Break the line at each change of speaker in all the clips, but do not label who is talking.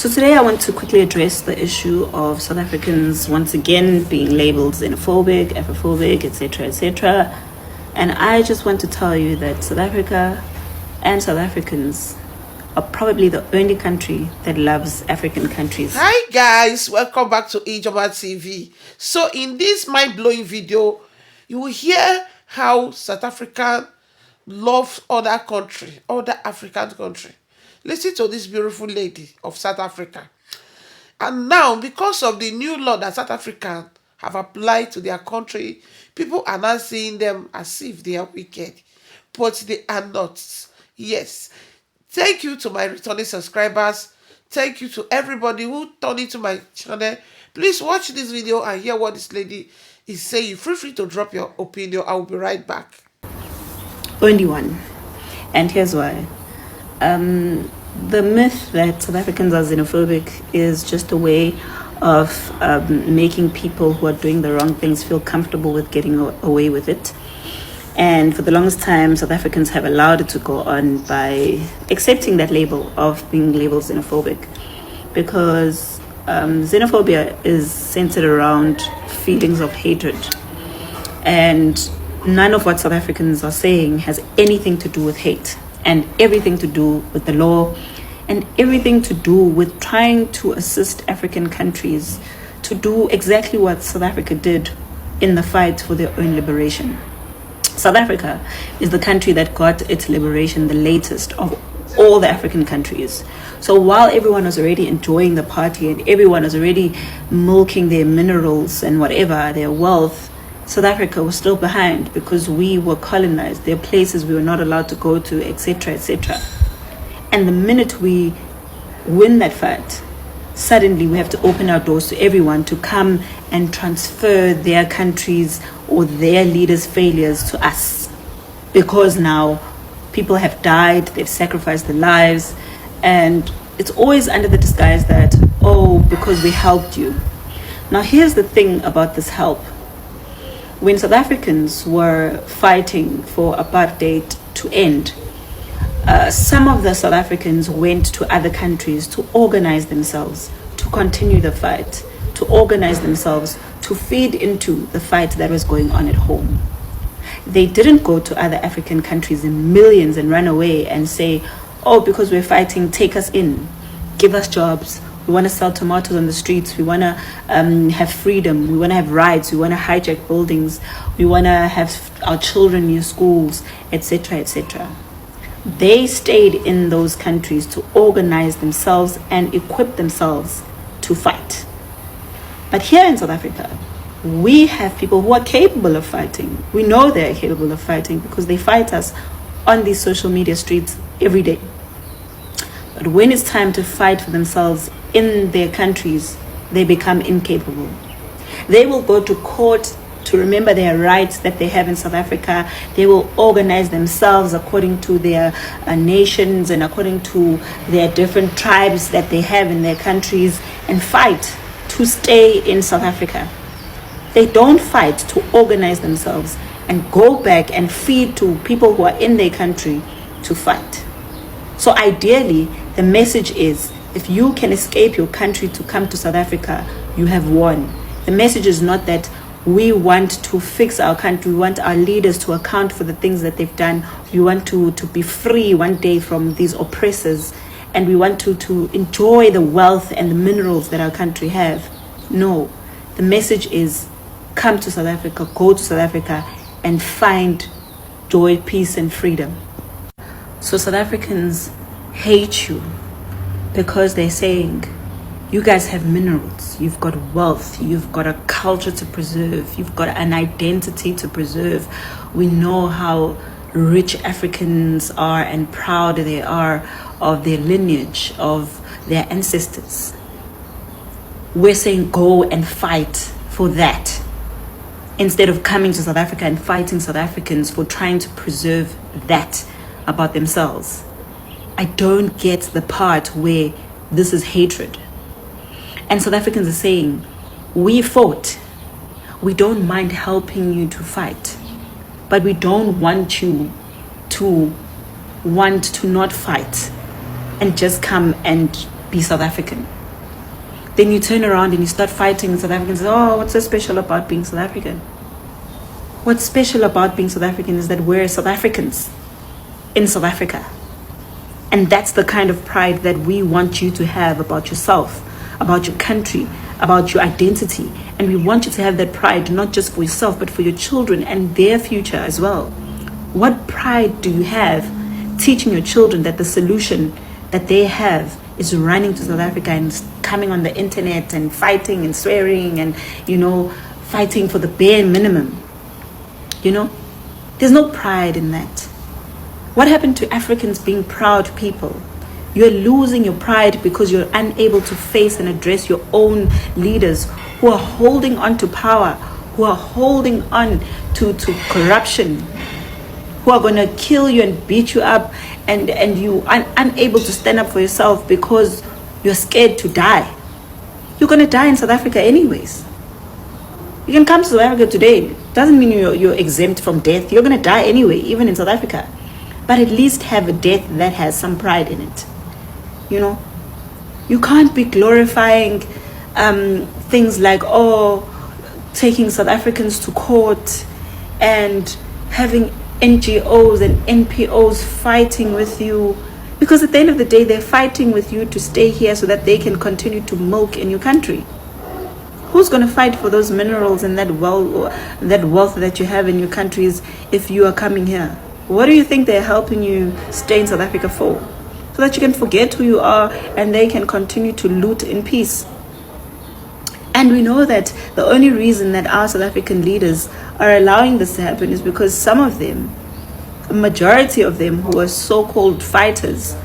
So today I want to quickly address the issue of South Africans once again being labeled xenophobic, Afrophobic, etc., etc. And I just want to tell you that South Africa and South Africans are probably the only country that loves African countries.
Hi guys, welcome back to Ijoba TV. So in this mind-blowing video, you will hear how South Africa loves other African country. Listen to this beautiful lady of South Africa. And now, because of the new law that South Africa have applied to their country, people are now seeing them as if they are wicked, but they are not. Yes. Thank you to my returning subscribers. Thank you to everybody who turned into my channel. Please watch this video and hear what this lady is saying. Feel free to drop your opinion. I will be right back.
Only one. And here's why. The myth that South Africans are xenophobic is just a way of making people who are doing the wrong things feel comfortable with getting away with it. And for the longest time, South Africans have allowed it to go on by accepting that label of being labeled xenophobic, because xenophobia is centered around feelings of hatred. And none of what South Africans are saying has anything to do with hate, and everything to do with the law, and everything to do with trying to assist African countries to do exactly what South Africa did in the fight for their own liberation. South Africa is the country that got its liberation the latest of all the African countries. So while everyone was already enjoying the party and everyone was already milking their minerals and whatever, their wealth, South Africa was still behind because we were colonized. There are places we were not allowed to go to, etc., etc. And the minute we win that fight, suddenly we have to open our doors to everyone to come and transfer their countries or their leaders' failures to us, because now people have died, they've sacrificed their lives, and it's always under the disguise that, oh, because we helped you. Now here's the thing about this help. When South Africans were fighting for apartheid to end, some of the South Africans went to other countries to organize themselves, to continue the fight, to organize themselves, to feed into the fight that was going on at home. They didn't go to other African countries in millions and run away and say, oh, because we're fighting, take us in, give us jobs. We want to sell tomatoes on the streets. We want to have freedom. We want to have rights. We want to hijack buildings. We want to have our children near schools, etc., etc. They stayed in those countries to organize themselves and equip themselves to fight. But here in South Africa, we have people who are capable of fighting. We know they're capable of fighting because they fight us on these social media streets every day. But when it's time to fight for themselves in their countries, they become incapable. They will go to court to remember their rights that they have in South Africa. They will organize themselves according to their nations and according to their different tribes that they have in their countries and fight to stay in South Africa. They don't fight to organize themselves and go back and feed to people who are in their country to fight. So ideally, the message is, if you can escape your country to come to South Africa, you have won. The message is not that we want to fix our country, we want our leaders to account for the things that they've done, we want to be free one day from these oppressors, and we want to enjoy the wealth and the minerals that our country have. No, the message is, come to South Africa, go to South Africa and find joy, peace and freedom. So South Africans hate you because they're saying, you guys have minerals, you've got wealth, you've got a culture to preserve, you've got an identity to preserve. We know how rich Africans are and proud they are of their lineage, of their ancestors. We're saying go and fight for that, instead of coming to South Africa and fighting South Africans for trying to preserve that about themselves. I don't get the part where this is hatred. And South Africans are saying, we fought. We don't mind helping you to fight, but we don't want you to want to not fight and just come and be South African. Then you turn around and you start fighting South Africans. Oh, what's so special about being South African? What's special about being South African is that we're South Africans in South Africa. And that's the kind of pride that we want you to have about yourself, about your country, about your identity. And we want you to have that pride, not just for yourself, but for your children and their future as well. What pride do you have teaching your children that the solution that they have is running to South Africa and coming on the internet and fighting and swearing and, fighting for the bare minimum? There's no pride in that. What happened to Africans being proud people? You're losing your pride because you're unable to face and address your own leaders who are holding on to power, who are holding on to corruption, who are going to kill you and beat you up, and you are unable to stand up for yourself because you're scared to die. You're going to die in South Africa anyways. You can come to South Africa today. Doesn't mean you're exempt from death. You're going to die anyway, even in South Africa. But at least have a death that has some pride in it. You can't be glorifying things like, taking South Africans to court and having NGOs and NPOs fighting with you. Because at the end of the day, they're fighting with you to stay here so that they can continue to milk in your country. Who's going to fight for those minerals and that wealth that you have in your countries if you are coming here? What do you think they're helping you stay in South Africa for? So that you can forget who you are and they can continue to loot in peace. And we know that the only reason that our South African leaders are allowing this to happen is because some of them, a majority of them who are so-called fighters,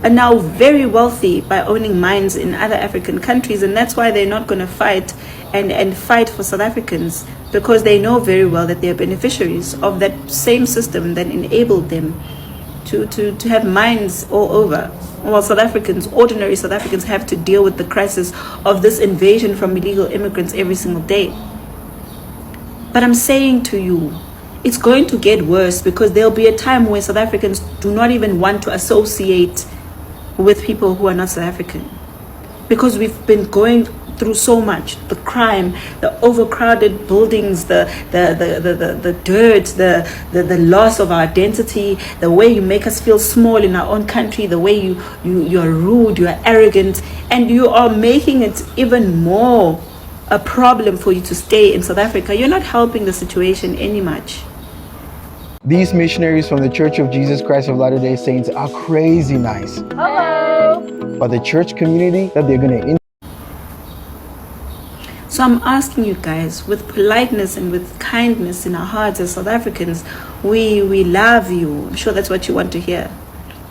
are now very wealthy by owning mines in other African countries, and that's why they're not going to fight and fight for South Africans, because they know very well that they're beneficiaries of that same system that enabled them to have mines all over. While ordinary South Africans have to deal with the crisis of this invasion from illegal immigrants every single day. But I'm saying to you, it's going to get worse, because there'll be a time where South Africans do not even want to associate with people who are not South African, because we've been going through so much: the crime, the overcrowded buildings, the dirt, the loss of our identity, the way you make us feel small in our own country, the way you are rude, you are arrogant, and you are making it even more a problem for you to stay in South Africa. You're not helping the situation any much.
These missionaries from the Church of Jesus Christ of Latter-day Saints are crazy nice. Hello! But the church community that they're going to...
So I'm asking you guys, with politeness and with kindness in our hearts as South Africans, we love you. I'm sure that's what you want to hear.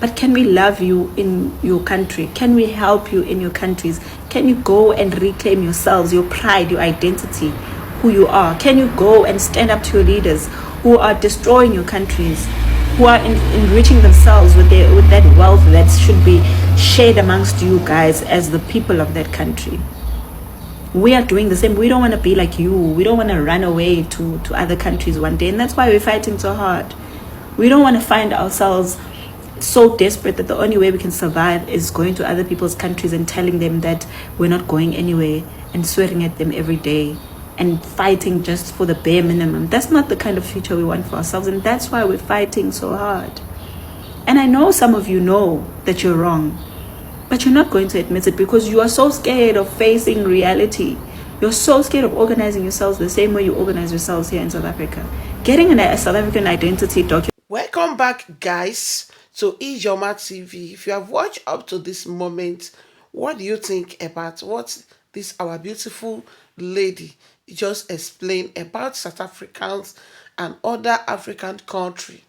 But can we love you in your country? Can we help you in your countries? Can you go and reclaim yourselves, your pride, your identity, who you are? Can you go and stand up to your leaders who are destroying your countries, who are enriching themselves with that wealth that should be shared amongst you guys as the people of that country? We are doing the same. We don't want to be like you. We don't want to run away to other countries one day. And that's why we're fighting so hard. We don't want to find ourselves so desperate that the only way we can survive is going to other people's countries and telling them that we're not going anywhere and swearing at them every day and fighting just for the bare minimum. That's not the kind of future we want for ourselves, and that's why we're fighting so hard. And I know some of you know that you're wrong, but you're not going to admit it because you are so scared of facing reality. You're so scared of organizing yourselves the same way you organize yourselves here in South Africa. Getting a South African identity document.
Welcome back, guys, to Ijoma TV. If you have watched up to this moment, what do you think about what this our beautiful lady just explained about South Africans and other African countries?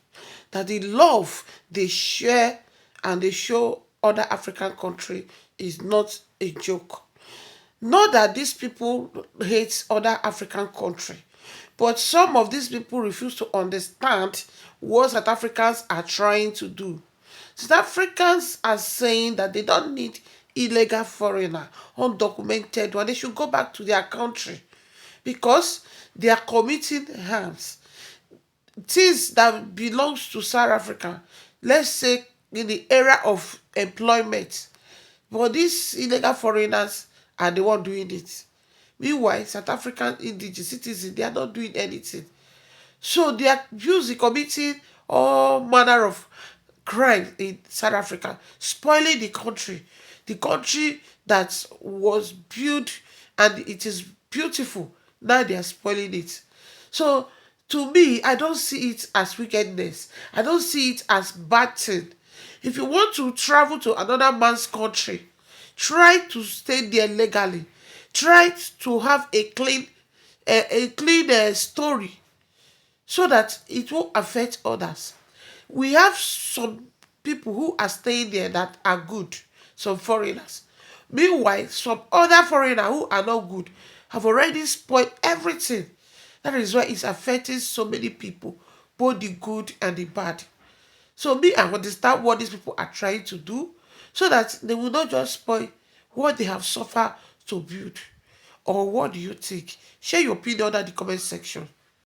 That the love they share and they show other African countries is not a joke. Not that these people hate other African countries, but some of these people refuse to understand what South Africans are trying to do. South Africans are saying that they don't need illegal foreigner, undocumented one. They should go back to their country because they are committing harms. Things that belongs to South Africa, let's say in the era of employment, But these illegal foreigners are the one doing it. Meanwhile, South African indigenous citizens, they are not doing anything. So they are using committing all manner of crime in South Africa, spoiling the country that was built and it is beautiful. Now they are spoiling it. So to me, I don't see it as wickedness. I don't see it as bad thing. If you want to travel to another man's country, try to stay there legally. Try to have a clean story so that it won't affect others. We have some people who are staying there that are good, some foreigners. Meanwhile, some other foreigners who are not good have already spoiled everything. That is why it's affecting so many people, both the good and the bad. So me, I understand what these people are trying to do so that they will not just spoil what they have suffered to build. Or what do you think? Share your opinion in the comment section.